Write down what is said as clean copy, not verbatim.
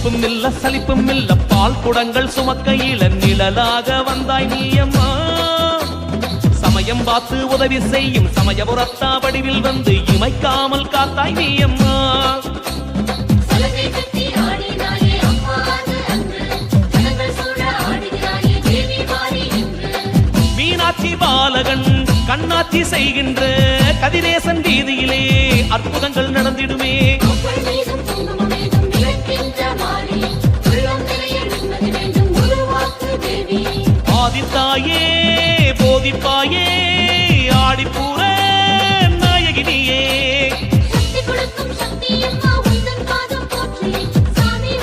புளிப்பும் இல்ல சலிப்பும் இல்ல பால் குடங்கள் சுமக்கையில நிழலாக வந்தாய் நீயம்மா சமயம் பார்த்து உதவி செய்யும் சமயபுரத்தா வடிவில் வந்து இமைக்காமல் காத்தாய் நீயம்மா மீனாட்சி பாலகன் கண்ணாட்சி செய்கின்ற கதிரேசன் வீதியிலே அற்புதங்கள் நடந்திடுமே ஆதித்தாயே போதிப்பாயே ஆடிப்பூர